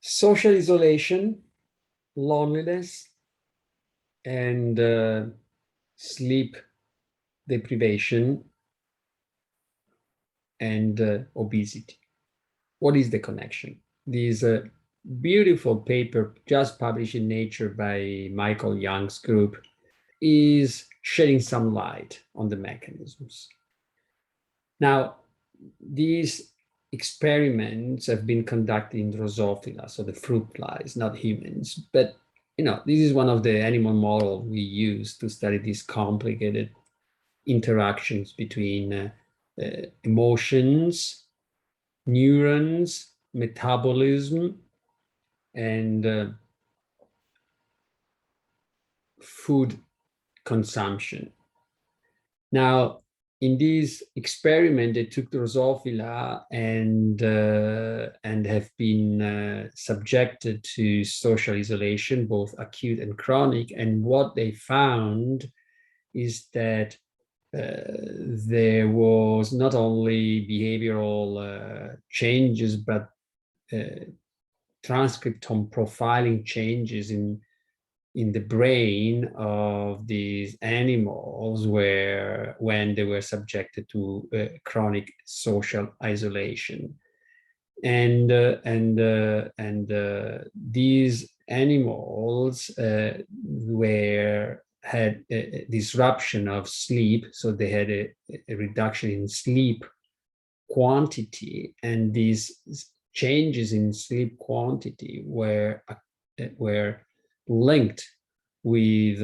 Social isolation, loneliness, and sleep deprivation and obesity. What is the connection? This beautiful paper just published in Nature by Michael Young's group is shedding some light on the mechanisms. Now, these experiments have been conducted in Drosophila, so the fruit flies, not humans. But this is one of the animal models we use to study these complicated interactions between emotions, neurons, metabolism, and food consumption. Now, in this experiment, they took Drosophila and have been subjected to social isolation, both acute and chronic. And what they found is that there was not only behavioral changes, but transcriptome profiling changes in the brain of these animals when they were subjected to chronic social isolation. And these animals had a disruption of sleep, so they had a reduction in sleep quantity, and these changes in sleep quantity were linked with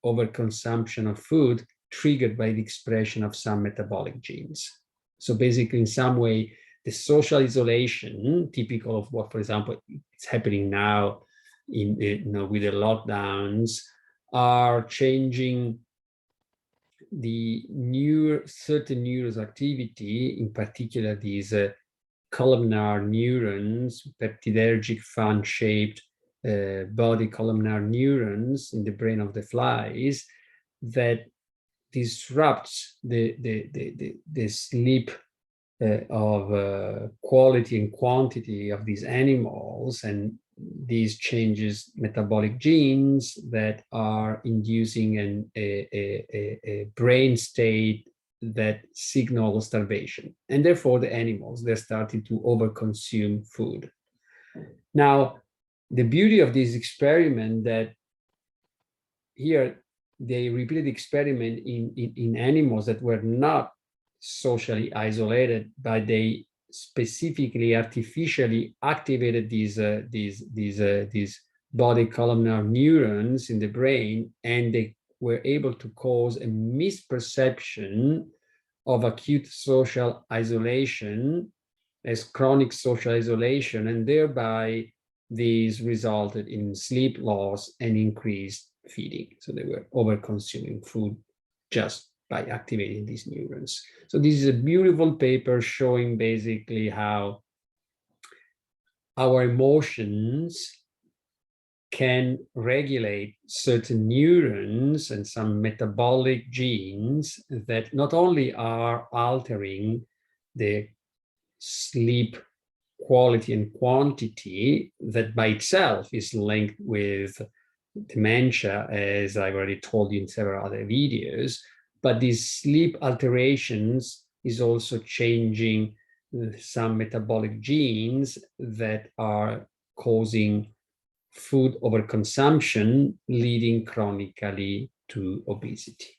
overconsumption of food triggered by the expression of some metabolic genes. So basically, in some way, the social isolation, typical of what, for example, is happening now with the lockdowns, are changing the certain neurons activity, in particular these columnar neurons, peptidergic fan-shaped body columnar neurons in the brain of the flies, that disrupts the sleep of quality and quantity of these animals, and these changes metabolic genes that are inducing a brain state that signals starvation. And therefore the animals, they're starting to overconsume food. Now, the beauty of this experiment that here they repeated the experiment in animals that were not socially isolated, but they specifically artificially activated these body columnar neurons in the brain, and they were able to cause a misperception of acute social isolation as chronic social isolation, and thereby these resulted in sleep loss and increased feeding. So they were over-consuming food just by activating these neurons. So this is a beautiful paper showing basically how our emotions can regulate certain neurons and some metabolic genes that not only are altering the sleep quality and quantity that by itself is linked with dementia, as I've already told you in several other videos, but these sleep alterations is also changing some metabolic genes that are causing food overconsumption, leading chronically to obesity.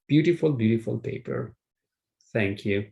Beautiful, beautiful paper. Thank you.